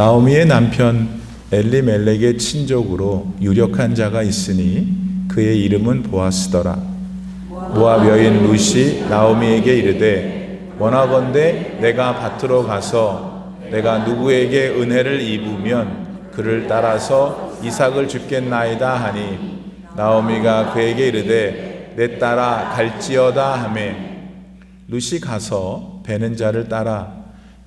나오미의 남편 엘리멜렉의 친족으로 유력한 자가 있으니 그의 이름은 보아스더라. 모압 여인 룻이 나오미에게 이르되 원하건대 내가 밭으로 가서 내가 누구에게 은혜를 입으면 그를 따라서 이삭을 줍겠나이다 하니 나오미가 그에게 이르되 내 딸아 갈지어다 하매 룻이 가서 베는 자를 따라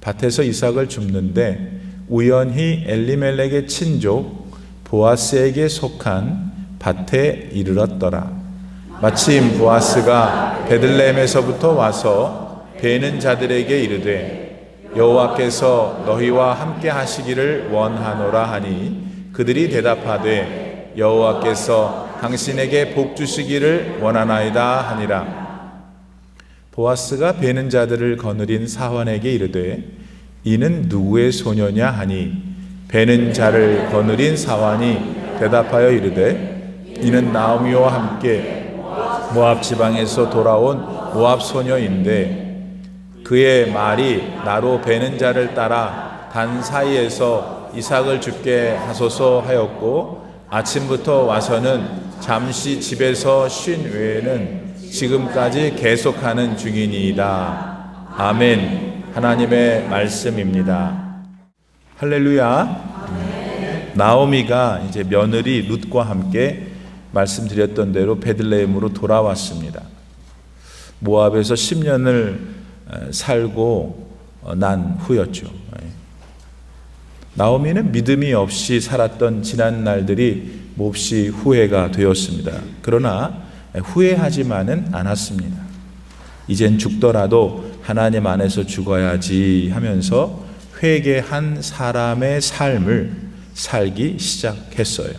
밭에서 이삭을 줍는데 우연히 엘리멜렉의 친족 보아스에게 속한 밭에 이르렀더라. 마침 보아스가 베들레헴에서부터 와서 베는 자들에게 이르되 여호와께서 너희와 함께 하시기를 원하노라 하니 그들이 대답하되 여호와께서 당신에게 복 주시기를 원하나이다 하니라. 보아스가 베는 자들을 거느린 사환에게 이르되 이는 누구의 소녀냐 하니 베는 자를 거느린 사환이 대답하여 이르되 이는 나오미와 함께 모압 지방에서 돌아온 모압 소녀인데 그의 말이 나로 베는 자를 따라 단 사이에서 이삭을 줍게 하소서 하였고 아침부터 와서는 잠시 집에서 쉰 외에는 지금까지 계속하는 중이니이다. 아멘. 하나님의 말씀입니다. 할렐루야. 나오미가 이제 며느리 룻과 함께 말씀드렸던 대로 베들레헴으로 돌아왔습니다. 모압에서 10년을 살고 난 후였죠. 나오미는 믿음이 없이 살았던 지난 날들이 몹시 후회가 되었습니다. 그러나 후회하지만은 않았습니다. 이젠 죽더라도 하나님 안에서 죽어야지 하면서 회개한 사람의 삶을 살기 시작했어요.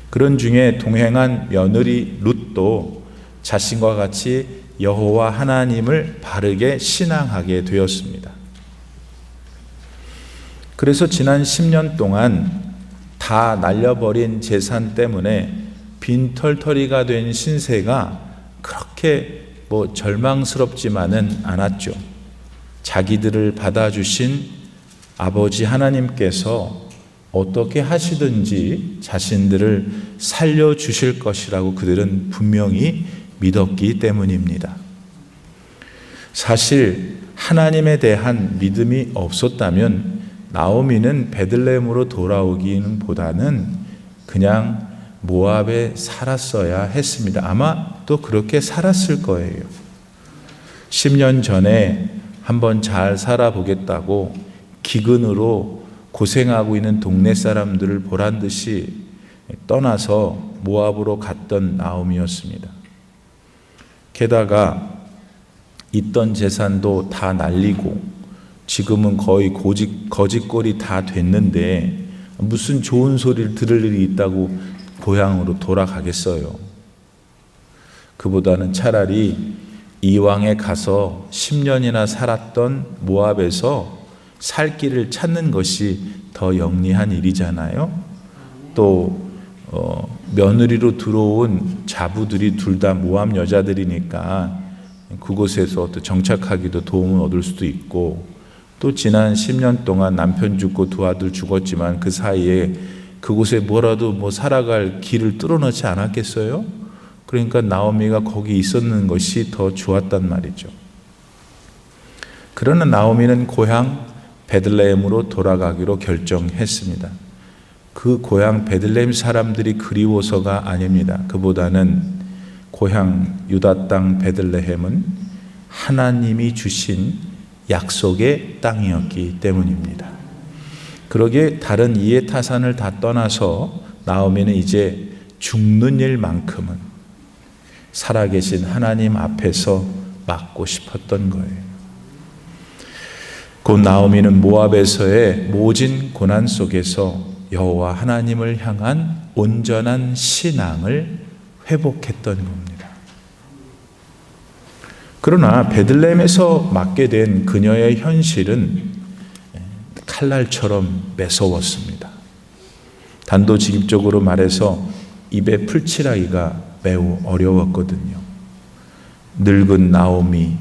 그런 중에 동행한 며느리 룻도 자신과 같이 여호와 하나님을 바르게 신앙하게 되었습니다. 그래서 지난 10년 동안 다 날려버린 재산 때문에 빈털터리가 된 신세가 그렇게 절망스럽지만은 않았죠. 자기들을 받아주신 아버지 하나님께서 어떻게 하시든지 자신들을 살려주실 것이라고 그들은 분명히 믿었기 때문입니다. 사실 하나님에 대한 믿음이 없었다면 나오미는 베들레헴으로 돌아오기는 보다는 그냥 모압에 살았어야 했습니다. 아마 또 그렇게 살았을 거예요. 10년 전에 한번 잘 살아보겠다고 기근으로 고생하고 있는 동네 사람들을 보란 듯이 떠나서 모압으로 갔던 나오미였습니다. 게다가 있던 재산도 다 날리고 지금은 거의 거지꼴이 다 됐는데 무슨 좋은 소리를 들을 일이 있다고 고향으로 돌아가겠어요. 그보다는 차라리 이왕에 가서 10년이나 살았던 모압에서 살 길을 찾는 것이 더 영리한 일이잖아요. 또 며느리로 들어온 자부들이 둘 다 모압 여자들이니까 그곳에서 또 정착하기도 도움을 얻을 수도 있고 또 지난 10년 동안 남편 죽고 두 아들 죽었지만 그 사이에 그곳에 뭐라도 살아갈 길을 뚫어놓지 않았겠어요? 그러니까 나오미가 거기 있었는 것이 더 좋았단 말이죠. 그러나 나오미는 고향 베들레헴으로 돌아가기로 결정했습니다. 그 고향 베들레헴 사람들이 그리워서가 아닙니다. 그보다는 고향 유다 땅 베들레헴은 하나님이 주신 약속의 땅이었기 때문입니다. 그러기에 다른 이해타산을 다 떠나서 나오미는 이제 죽는 일만큼은 살아계신 하나님 앞에서 맡고 싶었던 거예요. 곧 나오미는 모압에서의 모진 고난 속에서 여호와 하나님을 향한 온전한 신앙을 회복했던 겁니다. 그러나 베들레헴에서 맞게 된 그녀의 현실은 칼날처럼 매서웠습니다. 단도직입적으로 말해서 입에 풀칠하기가 매우 어려웠거든요. 늙은 나오미,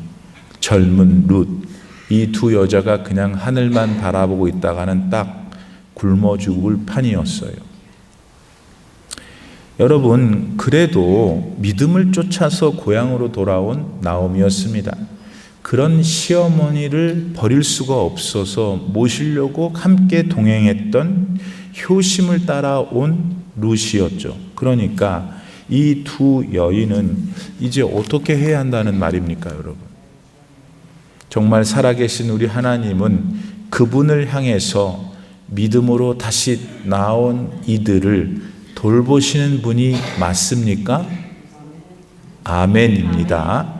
젊은 룻, 이 두 여자가 그냥 하늘만 바라보고 있다가는 딱 굶어 죽을 판이었어요. 여러분, 그래도 믿음을 쫓아서 고향으로 돌아온 나오미였습니다. 그런 시어머니를 버릴 수가 없어서 모시려고 함께 동행했던 효심을 따라온 룻이었죠. 그러니까 이 두 여인은 이제 어떻게 해야 한다는 말입니까, 여러분? 정말 살아계신 우리 하나님은 그분을 향해서 믿음으로 다시 나온 이들을 돌보시는 분이 맞습니까? 아멘입니다.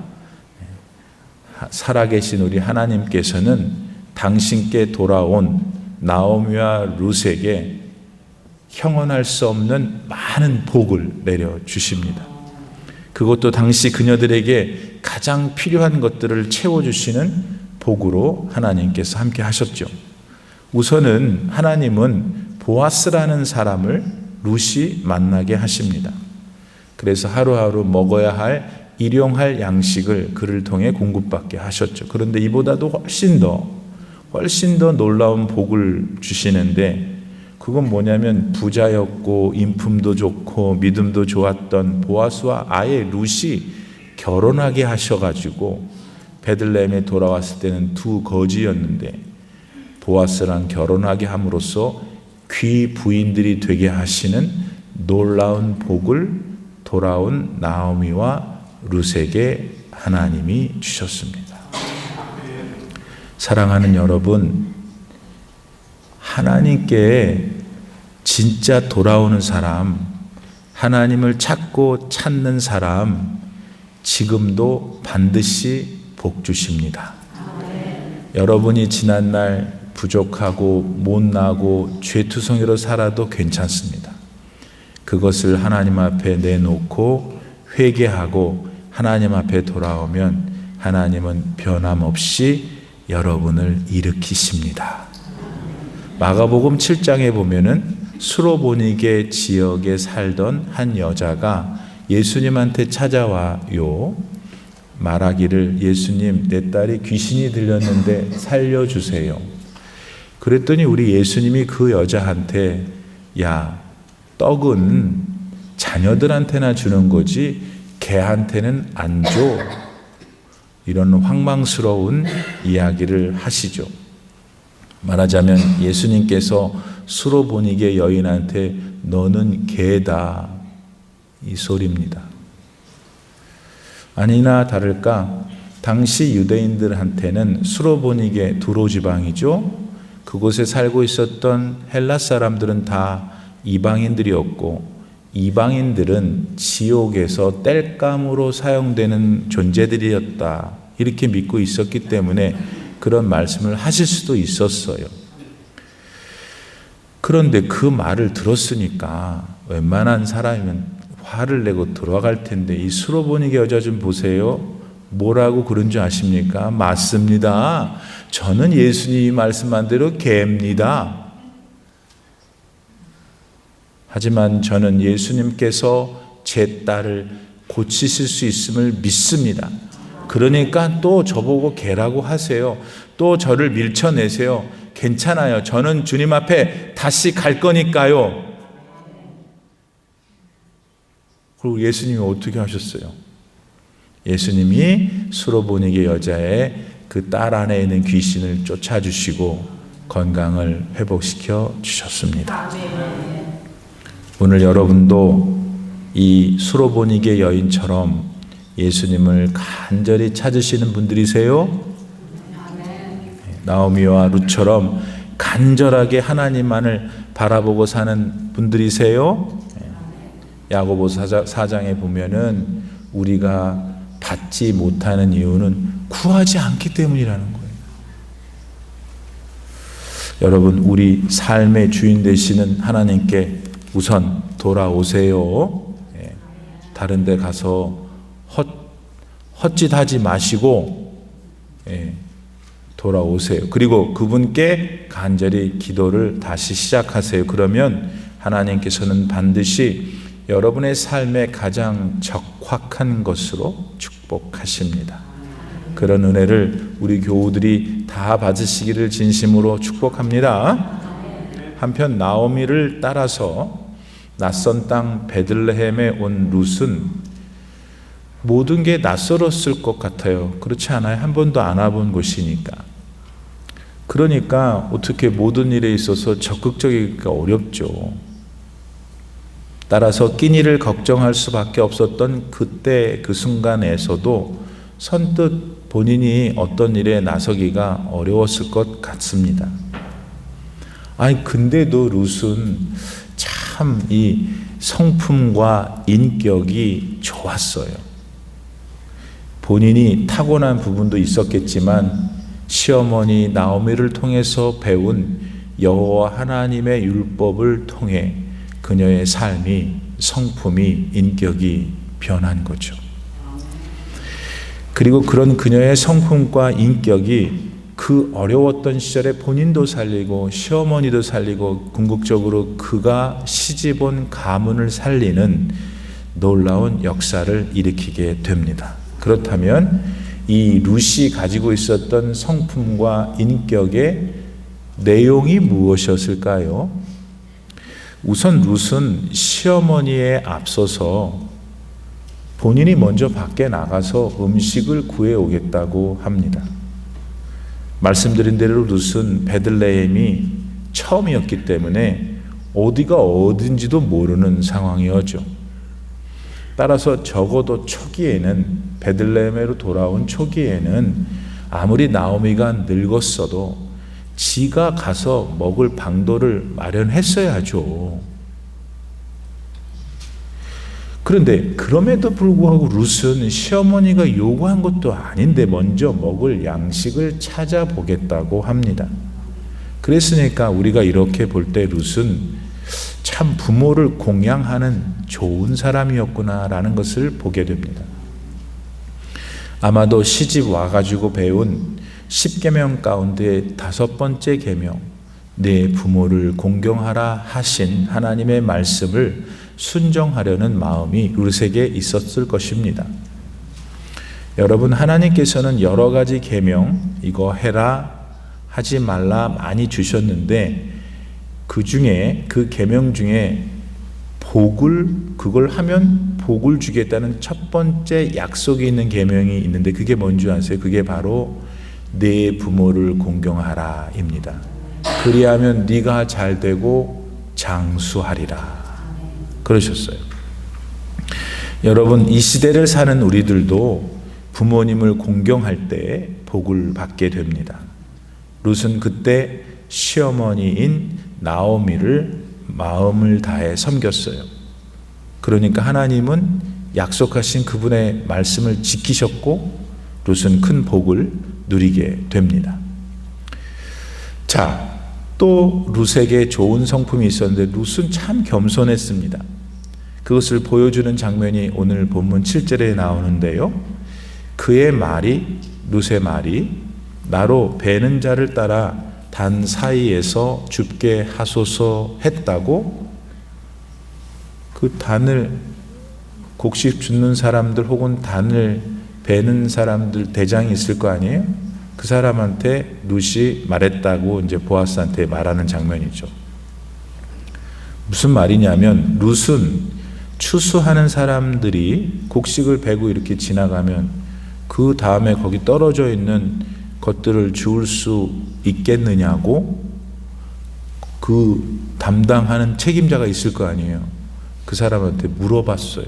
살아계신 우리 하나님께서는 당신께 돌아온 나오미와 룻에게 형언할 수 없는 많은 복을 내려주십니다. 그것도 당시 그녀들에게 가장 필요한 것들을 채워주시는 복으로 하나님께서 함께 하셨죠. 우선은 하나님은 보아스라는 사람을 룻이 만나게 하십니다. 그래서 하루하루 먹어야 할 일용할 양식을 그를 통해 공급받게 하셨죠. 그런데 이보다도 훨씬 더 놀라운 복을 주시는데, 그건 뭐냐면 부자였고 인품도 좋고 믿음도 좋았던 보아스와 아예 룻이 결혼하게 하셔가지고 베들레헴에 돌아왔을 때는 두 거지였는데 보아스랑 결혼하게 함으로써 귀 부인들이 되게 하시는 놀라운 복을 돌아온 나오미와 룻에게 하나님이 주셨습니다. 사랑하는 여러분, 하나님께 진짜 돌아오는 사람, 하나님을 찾고 찾는 사람, 지금도 반드시 복 주십니다. 여러분이 지난날 부족하고 못나고 죄투성이로 살아도 괜찮습니다. 그것을 하나님 앞에 내놓고 회개하고 하나님 앞에 돌아오면 하나님은 변함없이 여러분을 일으키십니다. 마가복음 7장에 보면은 수로보니게 지역에 살던 한 여자가 예수님한테 찾아와요. 말하기를, 예수님, 내 딸이 귀신이 들렸는데 살려주세요. 그랬더니 우리 예수님이 그 여자한테, 야, 떡은 자녀들한테나 주는 거지 개한테는 안 줘. 이런 황망스러운 이야기를 하시죠. 말하자면 예수님께서 수로보니게 여인한테 너는 개다, 이 소리입니다. 아니나 다를까 당시 유대인들한테는 수로보니게 두로 지방이죠. 그곳에 살고 있었던 헬라 사람들은 다 이방인들이었고, 이방인들은 지옥에서 땔감으로 사용되는 존재들이었다, 이렇게 믿고 있었기 때문에 그런 말씀을 하실 수도 있었어요. 그런데 그 말을 들었으니까 웬만한 사람이면 화를 내고 들어갈 텐데, 이 수로보니게 여자 좀 보세요. 뭐라고 그런 줄 아십니까? 맞습니다. 저는 예수님이 말씀한 대로 개입니다. 하지만 저는 예수님께서 제 딸을 고치실 수 있음을 믿습니다. 그러니까 또 저보고 개라고 하세요. 또 저를 밀쳐내세요. 괜찮아요. 저는 주님 앞에 다시 갈 거니까요. 그리고 예수님이 어떻게 하셨어요? 예수님이 수로보니게 여자의 그 딸 안에 있는 귀신을 쫓아주시고 건강을 회복시켜 주셨습니다. 오늘 여러분도 이 수로보니게 여인처럼 예수님을 간절히 찾으시는 분들이세요? 나오미와 룻처럼 간절하게 하나님만을 바라보고 사는 분들이세요? 야고보서 4장에 보면은 우리가 받지 못하는 이유는 구하지 않기 때문이라는 거예요. 여러분, 우리 삶의 주인 되시는 하나님께 우선 돌아오세요. 다른 데 가서 헛짓하지 마시고 돌아오세요. 그리고 그분께 간절히 기도를 다시 시작하세요. 그러면 하나님께서는 반드시 여러분의 삶에 가장 적확한 것으로 축복하십니다. 그런 은혜를 우리 교우들이 다 받으시기를 진심으로 축복합니다. 한편 나오미를 따라서 낯선 땅 베들레헴에 온 룻은 모든 게 낯설었을 것 같아요. 그렇지 않아요? 한 번도 안 와본 곳이니까. 그러니까 어떻게 모든 일에 있어서 적극적이기가 어렵죠. 따라서 끼니를 걱정할 수밖에 없었던 그때 그 순간에서도 선뜻 본인이 어떤 일에 나서기가 어려웠을 것 같습니다. 아니 근데도 룻은 참 이 성품과 인격이 좋았어요. 본인이 타고난 부분도 있었겠지만 시어머니 나오미를 통해서 배운 여호와 하나님의 율법을 통해 그녀의 삶이, 성품이, 인격이 변한 거죠. 그리고 그런 그녀의 성품과 인격이 그 어려웠던 시절에 본인도 살리고 시어머니도 살리고 궁극적으로 그가 시집온 가문을 살리는 놀라운 역사를 일으키게 됩니다. 그렇다면 이 룻이 가지고 있었던 성품과 인격의 내용이 무엇이었을까요? 우선 룻은 시어머니에 앞서서 본인이 먼저 밖에 나가서 음식을 구해오겠다고 합니다. 말씀드린 대로 룻은 베들레헴이 처음이었기 때문에 어디가 어딘지도 모르는 상황이었죠. 따라서 적어도 초기에는, 베들레헴으로 돌아온 초기에는 아무리 나오미가 늙었어도 지가 가서 먹을 방도를 마련했어야죠. 그런데 그럼에도 불구하고 룻은 시어머니가 요구한 것도 아닌데 먼저 먹을 양식을 찾아보겠다고 합니다. 그랬으니까 우리가 이렇게 볼 때 룻은 참 부모를 공양하는 좋은 사람이었구나라는 것을 보게 됩니다. 아마도 시집 와가지고 배운 10계명 가운데 5번째 계명, 내 부모를 공경하라 하신 하나님의 말씀을 순종하려는 마음이 룻에게 있었을 것입니다. 여러분, 하나님께서는 여러 가지 계명, 이거 해라, 하지 말라 많이 주셨는데 그 중에, 그 계명 중에 그걸 하면 복을 주겠다는 첫 번째 약속이 있는 계명이 있는데 그게 뭔지 아세요? 그게 바로 내 부모를 공경하라 입니다. 그리하면 네가 잘 되고 장수하리라 그러셨어요. 여러분, 이 시대를 사는 우리들도 부모님을 공경할 때 복을 받게 됩니다. 룻은 그때 시어머니인 나오미를 마음을 다해 섬겼어요. 그러니까 하나님은 약속하신 그분의 말씀을 지키셨고 룻은 큰 복을 누리게 됩니다. 자, 또 룻에게 좋은 성품이 있었는데 룻은 참 겸손했습니다. 그것을 보여주는 장면이 오늘 본문 7절에 나오는데요. 그의 말이, 룻의 말이 나로 베는 자를 따라 단 사이에서 줍게 하소서 했다고. 그 단을, 곡식 줍는 사람들 혹은 단을 베는 사람들 대장이 있을 거 아니에요? 그 사람한테 룻이 말했다고 이제 보아스한테 말하는 장면이죠. 무슨 말이냐면 룻은 추수하는 사람들이 곡식을 베고 이렇게 지나가면 그 다음에 거기 떨어져 있는 것들을 주울 수 있겠느냐고 그 담당하는 책임자가 있을 거 아니에요. 그 사람한테 물어봤어요.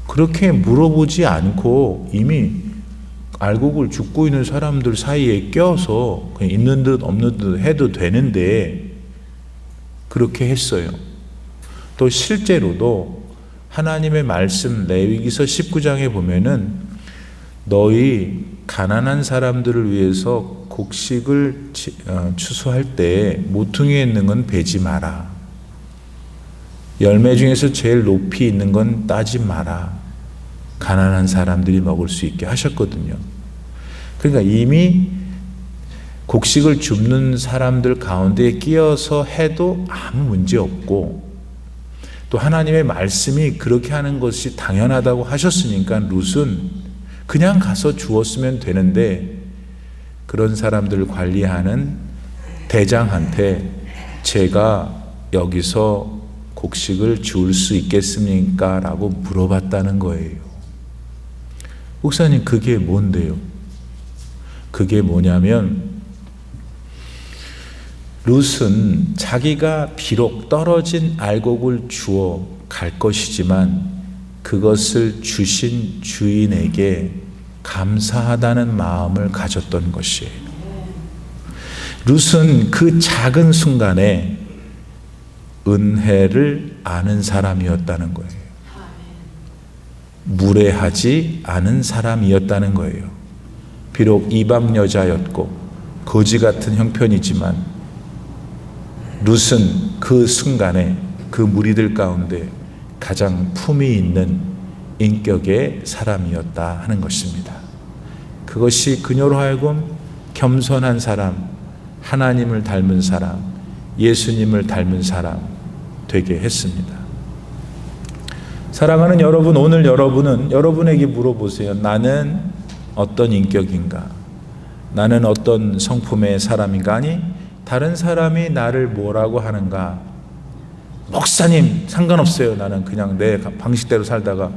그렇게 물어보지 않고 이미 알곡을 줍고 있는 사람들 사이에 껴서 그냥 있는 듯 없는 듯 해도 되는데 그렇게 했어요. 또 실제로도 하나님의 말씀 레위기서 19장에 보면은 너희 가난한 사람들을 위해서 곡식을 추수할 때 모퉁이에 있는 건 베지 마라. 열매 중에서 제일 높이 있는 건 따지 마라. 가난한 사람들이 먹을 수 있게 하셨거든요. 그러니까 이미 곡식을 줍는 사람들 가운데 끼어서 해도 아무 문제 없고 또 하나님의 말씀이 그렇게 하는 것이 당연하다고 하셨으니까 룻은 그냥 가서 주었으면 되는데 그런 사람들을 관리하는 대장한테 제가 여기서 곡식을 줄 수 있겠습니까? 라고 물어봤다는 거예요. 목사님, 그게 뭔데요? 그게 뭐냐면 룻은 자기가 비록 떨어진 알곡을 주어 갈 것이지만 그것을 주신 주인에게 감사하다는 마음을 가졌던 것이에요. 룻은 그 작은 순간에 은혜를 아는 사람이었다는 거예요. 무례하지 않은 사람이었다는 거예요. 비록 이방 여자였고 거지 같은 형편이지만 룻은 그 순간에 그 무리들 가운데 가장 품위 있는 인격의 사람이었다 하는 것입니다. 그것이 그녀로 하여금 겸손한 사람, 하나님을 닮은 사람, 예수님을 닮은 사람 되게 했습니다. 사랑하는 여러분, 오늘 여러분은 여러분에게 물어보세요. 나는 어떤 인격인가? 나는 어떤 성품의 사람인가? 아니, 다른 사람이 나를 뭐라고 하는가? 목사님, 상관없어요. 나는 그냥 내 방식대로 살다가.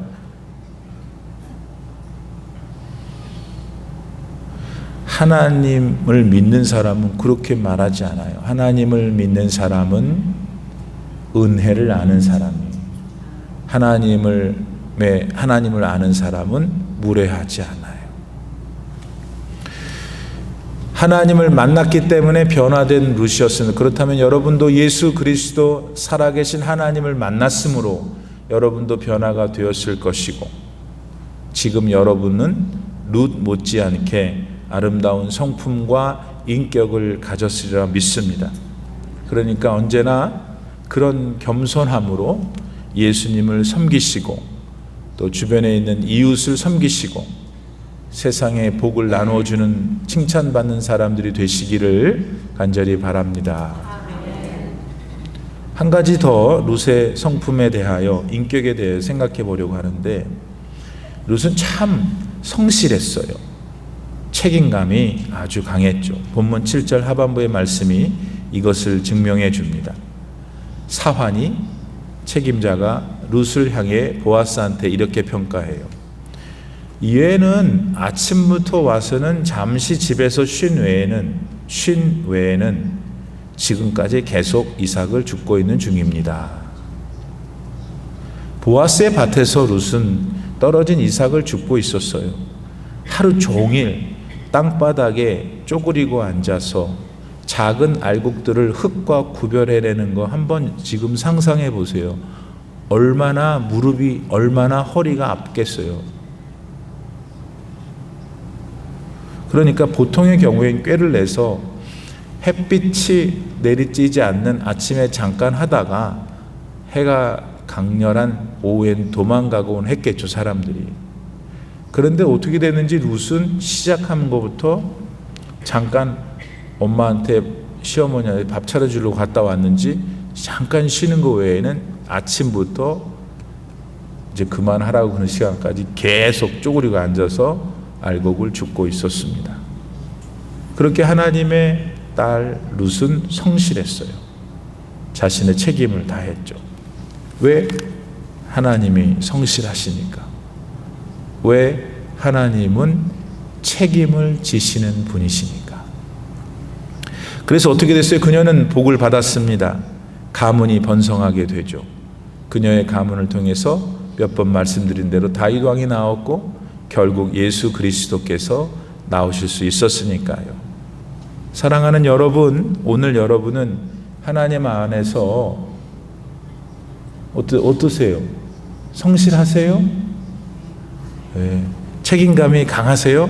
하나님을 믿는 사람은 그렇게 말하지 않아요. 하나님을 믿는 사람은 은혜를 아는 사람이에요. 하나님을 아는 사람은 무례하지 않아요. 하나님을 만났기 때문에 변화된 룻이었습니다. 그렇다면 여러분도 예수 그리스도 살아계신 하나님을 만났으므로 여러분도 변화가 되었을 것이고, 지금 여러분은 룻 못지않게 아름다운 성품과 인격을 가졌으리라 믿습니다. 그러니까 언제나 그런 겸손함으로 예수님을 섬기시고 또 주변에 있는 이웃을 섬기시고 세상에 복을 나누어주는 칭찬받는 사람들이 되시기를 간절히 바랍니다. 한 가지 더 룻의 성품에 대하여, 인격에 대해 생각해 보려고 하는데, 룻은 참 성실했어요. 책임감이 아주 강했죠. 본문 7절 하반부의 말씀이 이것을 증명해 줍니다. 사환이, 책임자가 룻을 향해 보아스한테 이렇게 평가해요. 얘는 아침부터 와서는 잠시 집에서 쉰 외에는 지금까지 계속 이삭을 줍고 있는 중입니다. 보아스의 밭에서 룻은 떨어진 이삭을 줍고 있었어요. 하루 종일 땅바닥에 쪼그리고 앉아서 작은 알곡들을 흙과 구별해내는 거 한번 지금 상상해 보세요. 얼마나 무릎이, 얼마나 허리가 아프겠어요. 그러니까 보통의 경우엔 꾀를 내서 햇빛이 내리쬐지 않는 아침에 잠깐 하다가 해가 강렬한 오후엔 도망가곤 했겠죠, 사람들이. 그런데 어떻게 됐는지 룻은 시작한 것부터 잠깐 엄마한테, 시어머니한테 밥 차려주려고 갔다 왔는지 잠깐 쉬는 거 외에는 아침부터 이제 그만하라고 하는 시간까지 계속 쪼그리고 앉아서 알곡을 줍고 있었습니다. 그렇게 하나님의 딸 룻은 성실했어요. 자신의 책임을 다했죠. 왜? 하나님이 성실하시니까. 왜? 하나님은 책임을 지시는 분이시니까. 그래서 어떻게 됐어요? 그녀는 복을 받았습니다. 가문이 번성하게 되죠. 그녀의 가문을 통해서 몇 번 말씀드린 대로 다윗 왕이 나왔고 결국 예수 그리스도께서 나오실 수 있었으니까요. 사랑하는 여러분, 오늘 여러분은 하나님 안에서 어떠세요? 성실하세요? 네. 책임감이 강하세요?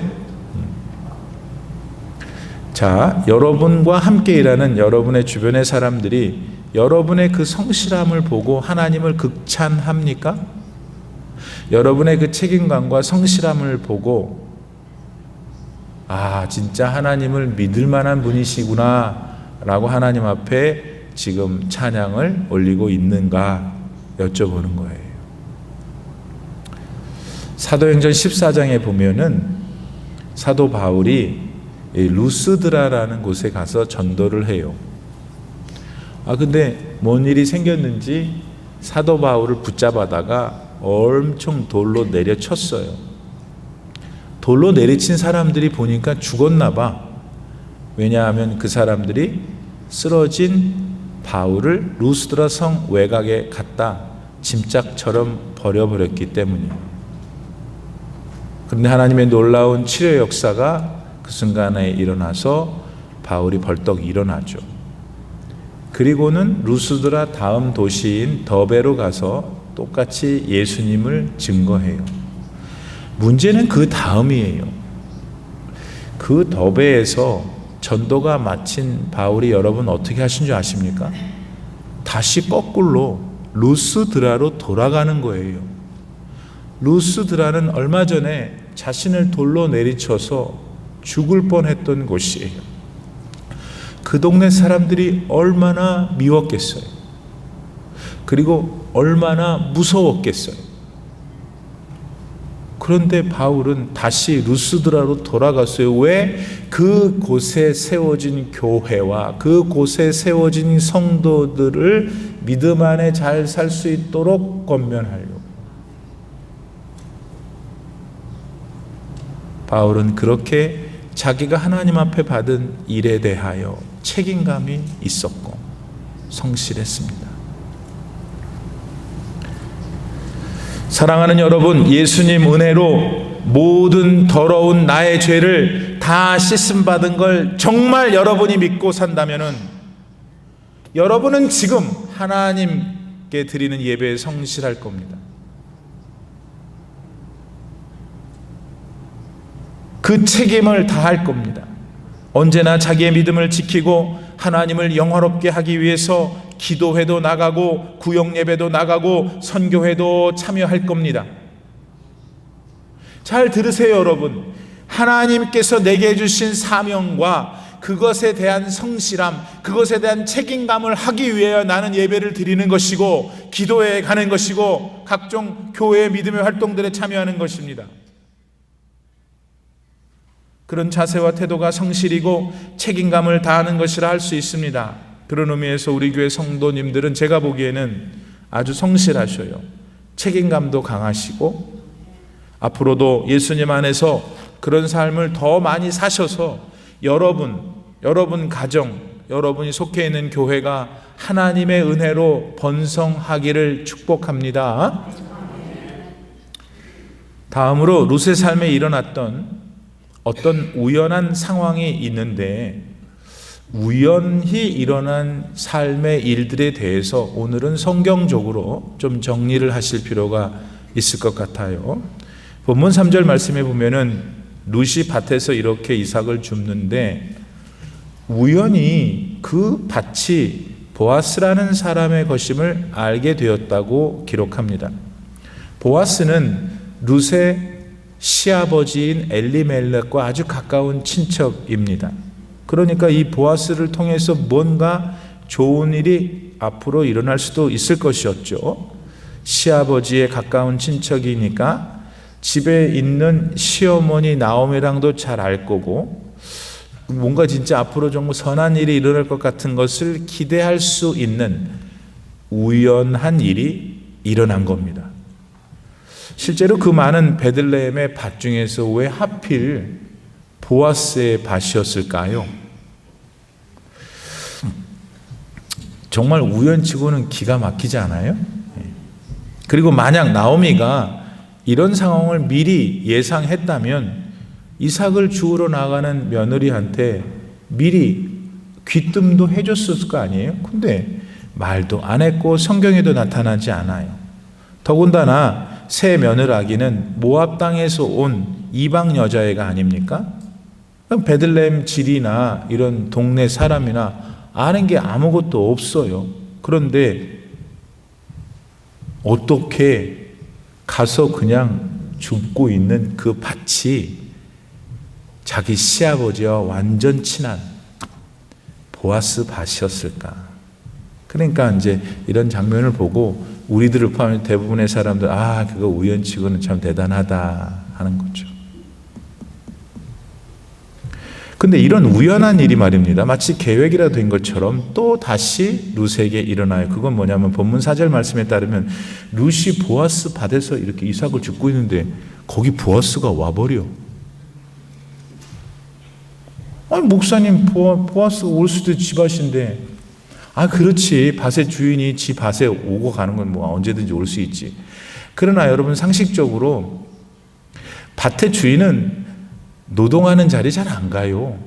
자, 여러분과 함께 일하는 여러분의 주변의 사람들이 여러분의 그 성실함을 보고 하나님을 극찬합니까? 여러분의 그 책임감과 성실함을 보고 아, 진짜 하나님을 믿을 만한 분이시구나 라고 하나님 앞에 지금 찬양을 올리고 있는가 여쭤보는 거예요. 사도행전 14장에 보면은 사도 바울이 이 루스드라라는 곳에 가서 전도를 해요. 근데 뭔 일이 생겼는지 사도 바울을 붙잡아다가 엄청 돌로 내려쳤어요. 돌로 내리친 사람들이 보니까 죽었나 봐. 왜냐하면 그 사람들이 쓰러진 바울을 루스드라 성 외곽에 갖다 짐짝처럼 버려버렸기 때문이에요. 그런데 하나님의 놀라운 치료 역사가 그 순간에 일어나서 바울이 벌떡 일어나죠. 그리고는 루스드라 다음 도시인 더베로 가서 똑같이 예수님을 증거해요. 문제는 그 다음이에요. 그 더베에서 전도가 마친 바울이 여러분 어떻게 하신 줄 아십니까? 다시 거꾸로 루스드라로 돌아가는 거예요. 루스드라는 얼마 전에 자신을 돌로 내리쳐서 죽을 뻔했던 곳이에요. 그 동네 사람들이 얼마나 미웠겠어요. 그리고 얼마나 무서웠겠어요. 그런데 바울은 다시 루스드라로 돌아갔어요. 왜? 그곳에 세워진 교회와 그곳에 세워진 성도들을 믿음 안에 잘 살 수 있도록 권면하려고. 바울은 그렇게 자기가 하나님 앞에 받은 일에 대하여 책임감이 있었고 성실했습니다. 사랑하는 여러분, 예수님 은혜로 모든 더러운 나의 죄를 다 씻음받은 걸 정말 여러분이 믿고 산다면은 여러분은 지금 하나님께 드리는 예배에 성실할 겁니다. 그 책임을 다할 겁니다. 언제나 자기의 믿음을 지키고 하나님을 영화롭게 하기 위해서 기도회도 나가고 구역예배도 나가고 선교회도 참여할 겁니다. 잘 들으세요, 여러분. 하나님께서 내게 주신 사명과 그것에 대한 성실함, 그것에 대한 책임감을 하기 위해 나는 예배를 드리는 것이고 기도회에 가는 것이고 각종 교회의 믿음의 활동들에 참여하는 것입니다. 그런 자세와 태도가 성실이고 책임감을 다하는 것이라 할 수 있습니다. 그런 의미에서 우리 교회 성도님들은 제가 보기에는 아주 성실하셔요. 책임감도 강하시고 앞으로도 예수님 안에서 그런 삶을 더 많이 사셔서 여러분 가정, 여러분이 속해 있는 교회가 하나님의 은혜로 번성하기를 축복합니다. 다음으로 룻의 삶에 일어났던 어떤 우연한 상황이 있는데 우연히 일어난 삶의 일들에 대해서 오늘은 성경적으로 좀 정리를 하실 필요가 있을 것 같아요. 본문 3절 말씀에 보면은 룻이 밭에서 이렇게 이삭을 줍는데 우연히 그 밭이 보아스라는 사람의 것임을 알게 되었다고 기록합니다. 보아스는 룻의 시아버지인 엘리멜렉과 아주 가까운 친척입니다. 그러니까 이 보아스를 통해서 뭔가 좋은 일이 앞으로 일어날 수도 있을 것이었죠. 시아버지의 가까운 친척이니까 집에 있는 시어머니 나오미랑도 잘 알 거고 뭔가 진짜 앞으로 정말 선한 일이 일어날 것 같은 것을 기대할 수 있는 우연한 일이 일어난 겁니다. 실제로 그 많은 베들레헴의 밭 중에서 왜 하필 보아스의 밭이었을까요? 정말 우연치고는 기가 막히지 않아요? 그리고 만약 나오미가 이런 상황을 미리 예상했다면 이삭을 주우러 나가는 며느리한테 미리 귀뜸도 해줬을 거 아니에요? 근데 말도 안 했고 성경에도 나타나지 않아요. 더군다나 새 며느라기는 모압 땅에서 온 이방 여자애가 아닙니까? 베들레헴 지리나 이런 동네 사람이나 아는 게 아무것도 없어요. 그런데 어떻게 가서 그냥 줍고 있는 그 밭이 자기 시아버지와 완전 친한 보아스 밭이었을까? 그러니까 이제 이런 장면을 보고 우리들을 포함해 대부분의 사람들 그거 우연치고는 참 대단하다 하는 거죠. 근데 이런 우연한 일이 말입니다. 마치 계획이라 된 것처럼 또 다시 룻에게 일어나요. 그건 뭐냐면 본문 4절 말씀에 따르면 룻이 보아스 밭에서 이렇게 이삭을 줍고 있는데 거기 보아스가 와버려. 아니 목사님 보아스 올 수도 집밭인데 그렇지. 밭의 주인이 지 밭에 오고 가는 건 뭐 언제든지 올 수 있지. 그러나 여러분 상식적으로 밭의 주인은 노동하는 자리 잘 안 가요.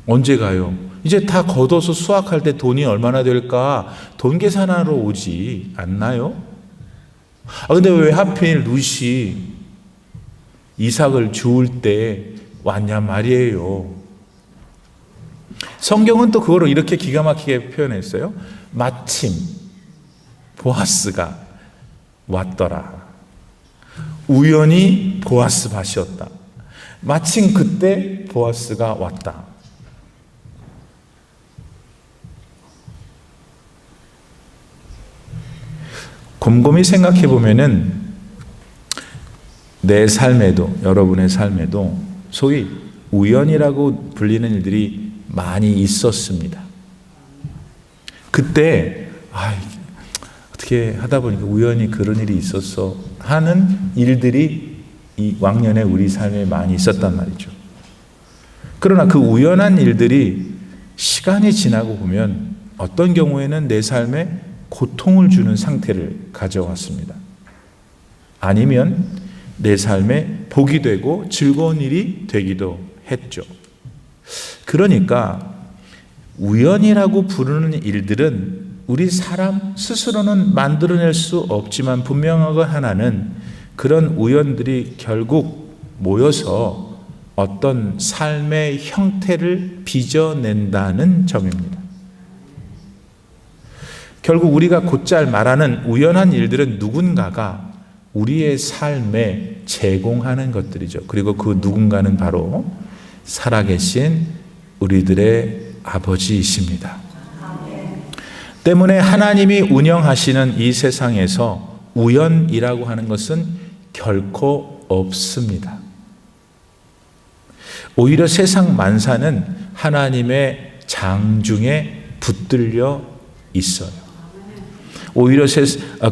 언제 가요? 이제 다 걷어서 수확할 때 돈이 얼마나 될까 돈 계산하러 오지 않나요? 근데 왜 하필 룻이 이삭을 주울 때 왔냐 말이에요. 성경은 또 그거를 이렇게 기가 막히게 표현했어요. 마침 보아스가 왔더라. 우연히 보아스 밭이었다. 마침 그때 보아스가 왔다. 곰곰이 생각해 보면은 내 삶에도 여러분의 삶에도 소위 우연이라고 불리는 일들이 많이 있었습니다. 그때 어떻게 하다 보니까 우연히 그런 일이 있었어 하는 일들이 이 왕년에 우리 삶에 많이 있었단 말이죠. 그러나 그 우연한 일들이 시간이 지나고 보면 어떤 경우에는 내 삶에 고통을 주는 상태를 가져왔습니다. 아니면 내 삶에 복이 되고 즐거운 일이 되기도 했죠. 그러니까 우연이라고 부르는 일들은 우리 사람 스스로는 만들어낼 수 없지만 분명한 하나는 그런 우연들이 결국 모여서 어떤 삶의 형태를 빚어낸다는 점입니다. 결국 우리가 곧잘 말하는 우연한 일들은 누군가가 우리의 삶에 제공하는 것들이죠. 그리고 그 누군가는 바로 살아계신 우리들의 아버지이십니다. 때문에 하나님이 운영하시는 이 세상에서 우연이라고 하는 것은 결코 없습니다. 오히려 세상 만사는 하나님의 장중에 붙들려 있어요. 오히려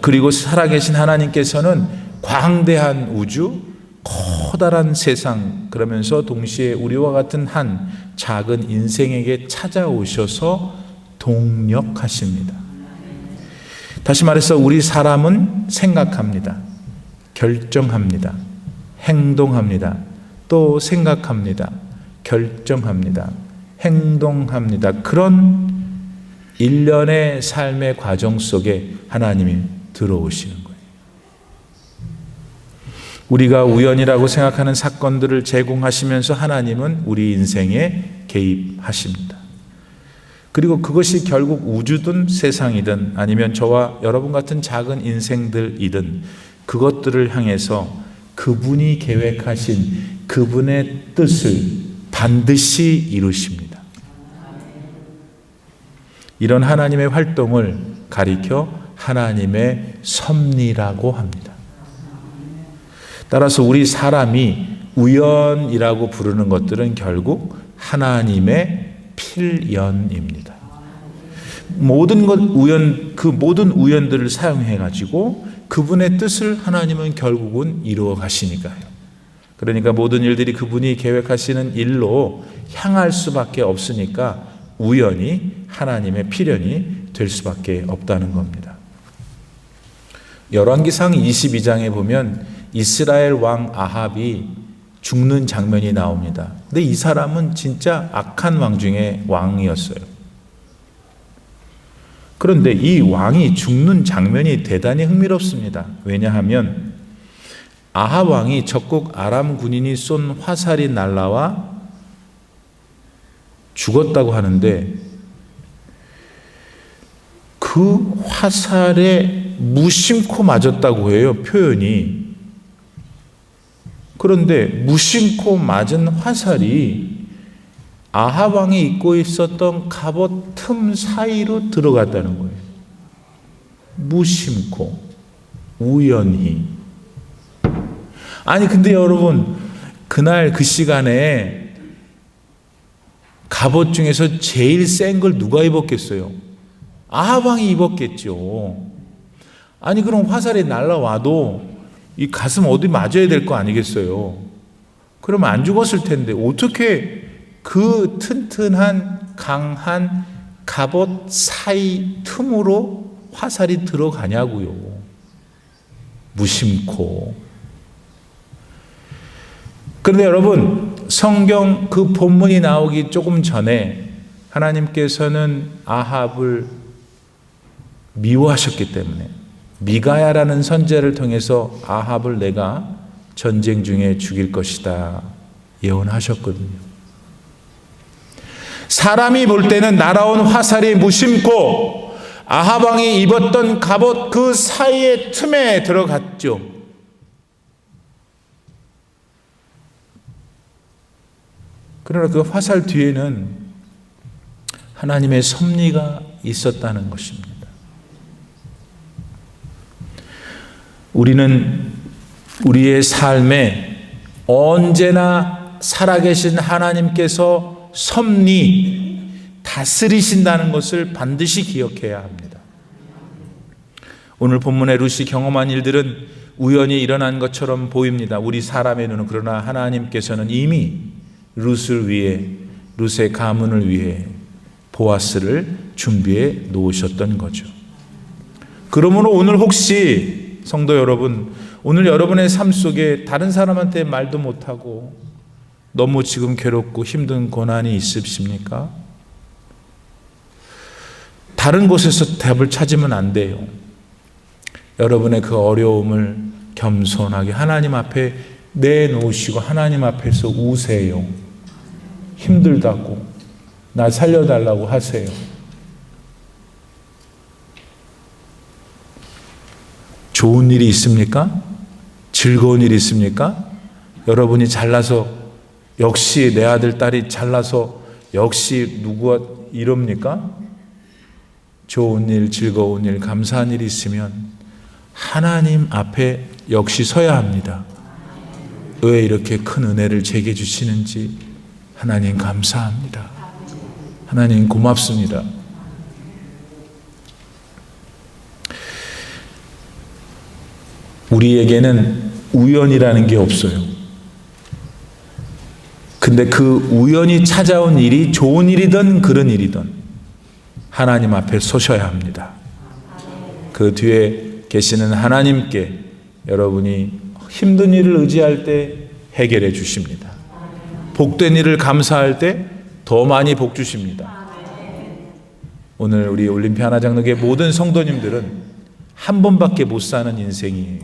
그리고 살아계신 하나님께서는 광대한 우주, 커다란 세상, 그러면서 동시에 우리와 같은 한 작은 인생에게 찾아오셔서 동력하십니다. 다시 말해서 우리 사람은 생각합니다. 결정합니다. 행동합니다. 또 생각합니다. 결정합니다. 행동합니다. 그런 일련의 삶의 과정 속에 하나님이 들어오시는 거예요. 우리가 우연이라고 생각하는 사건들을 제공하시면서 하나님은 우리 인생에 개입하십니다. 그리고 그것이 결국 우주든 세상이든 아니면 저와 여러분 같은 작은 인생들이든 그것들을 향해서 그분이 계획하신 그분의 뜻을 반드시 이루십니다. 이런 하나님의 활동을 가리켜 하나님의 섭리라고 합니다. 따라서 우리 사람이 우연이라고 부르는 것들은 결국 하나님의 필연입니다. 모든 모든 우연들을 사용해 가지고 그분의 뜻을 하나님은 결국은 이루어 가시니까요. 그러니까 모든 일들이 그분이 계획하시는 일로 향할 수밖에 없으니까 우연이 하나님의 필연이 될 수밖에 없다는 겁니다. 열왕기상 22장에 보면 이스라엘 왕 아합이 죽는 장면이 나옵니다. 근데 이 사람은 진짜 악한 왕 중에 왕이었어요. 그런데 이 왕이 죽는 장면이 대단히 흥미롭습니다. 왜냐하면 아합 왕이 적국 아람 군인이 쏜 화살이 날라와 죽었다고 하는데 그 화살에 무심코 맞았다고 해요, 표현이. 그런데 무심코 맞은 화살이 아합 왕이 입고 있었던 갑옷 틈 사이로 들어갔다는 거예요. 무심코, 우연히. 아니 근데 여러분, 그날 그 시간에 갑옷 중에서 제일 센 걸 누가 입었겠어요? 아합 왕이 입었겠죠. 아니 그럼 화살이 날라와도 이 가슴 어디 맞아야 될 거 아니겠어요? 그러면 안 죽었을 텐데 어떻게 그 튼튼한 강한 갑옷 사이 틈으로 화살이 들어가냐고요. 무심코. 그런데 여러분, 성경 그 본문이 나오기 조금 전에 하나님께서는 아합을 미워하셨기 때문에 미가야라는 선지자를 통해서 아합을 내가 전쟁 중에 죽일 것이다 예언하셨거든요. 사람이 볼 때는 날아온 화살이 무심코 아합 왕이 입었던 갑옷 그 사이의 틈에 들어갔죠. 그러나 그 화살 뒤에는 하나님의 섭리가 있었다는 것입니다. 우리는 우리의 삶에 언제나 살아계신 하나님께서 섭리, 다스리신다는 것을 반드시 기억해야 합니다. 오늘 본문의 룻이 경험한 일들은 우연히 일어난 것처럼 보입니다. 우리 사람의 눈은. 그러나 하나님께서는 이미 룻을 위해, 룻의 가문을 위해 보아스를 준비해 놓으셨던 거죠. 그러므로 오늘 혹시 성도 여러분, 오늘 여러분의 삶 속에 다른 사람한테 말도 못하고 너무 지금 괴롭고 힘든 고난이 있으십니까? 다른 곳에서 답을 찾으면 안 돼요. 여러분의 그 어려움을 겸손하게 하나님 앞에 내놓으시고 하나님 앞에서 우세요. 힘들다고, 나 살려달라고 하세요. 좋은 일이 있습니까? 즐거운 일이 있습니까? 여러분이 잘나서, 역시 내 아들 딸이 잘나서 역시 누구와 이럽니까? 좋은 일, 즐거운 일, 감사한 일이 있으면 하나님 앞에 역시 서야 합니다. 왜 이렇게 큰 은혜를 제게 주시는지 하나님 감사합니다. 하나님 고맙습니다. 우리에게는 우연이라는 게 없어요. 근데 그 우연히 찾아온 일이 좋은 일이든 그런 일이든 하나님 앞에 서셔야 합니다. 그 뒤에 계시는 하나님께 여러분이 힘든 일을 의지할 때 해결해 주십니다. 복된 일을 감사할 때 더 많이 복 주십니다. 오늘 우리 올림피 하나장로교회 모든 성도님들은 한 번밖에 못 사는 인생이에요.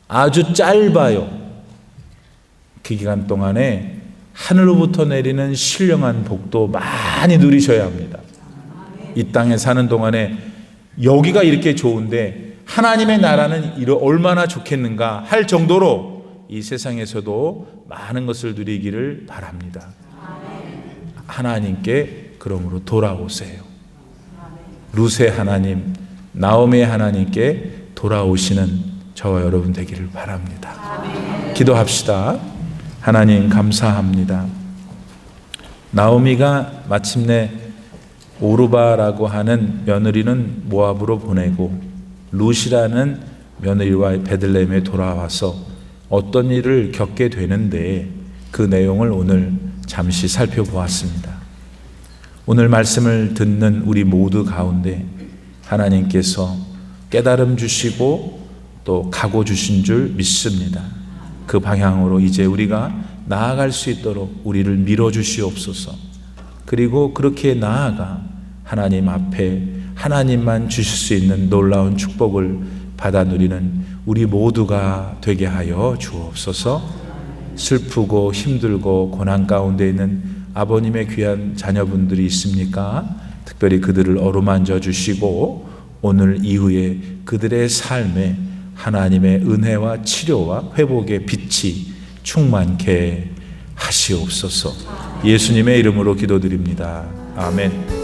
아주 짧아요. 그 기간 동안에 하늘로부터 내리는 신령한 복도 많이 누리셔야 합니다. 이 땅에 사는 동안에 여기가 이렇게 좋은데 하나님의 나라는 얼마나 좋겠는가 할 정도로 이 세상에서도 많은 것을 누리기를 바랍니다. 하나님께 그러므로 돌아오세요. 룻의 하나님, 나오미의 하나님께 돌아오시는 저와 여러분 되기를 바랍니다. 기도합시다. 하나님 감사합니다. 나오미가 마침내 오르바라고 하는 며느리는 모압으로 보내고 룻이라는 며느리와 베들레헴에 돌아와서 어떤 일을 겪게 되는데 그 내용을 오늘 잠시 살펴보았습니다. 오늘 말씀을 듣는 우리 모두 가운데 하나님께서 깨달음 주시고 또 각오 주신 줄 믿습니다. 그 방향으로 이제 우리가 나아갈 수 있도록 우리를 밀어주시옵소서. 그리고 그렇게 나아가 하나님 앞에 하나님만 주실 수 있는 놀라운 축복을 받아 누리는 우리 모두가 되게 하여 주옵소서. 슬프고 힘들고 고난 가운데 있는 아버님의 귀한 자녀분들이 있습니까? 특별히 그들을 어루만져 주시고 오늘 이후에 그들의 삶에 하나님의 은혜와 치료와 회복의 빛이 충만케 하시옵소서. 예수님의 이름으로 기도드립니다. 아멘.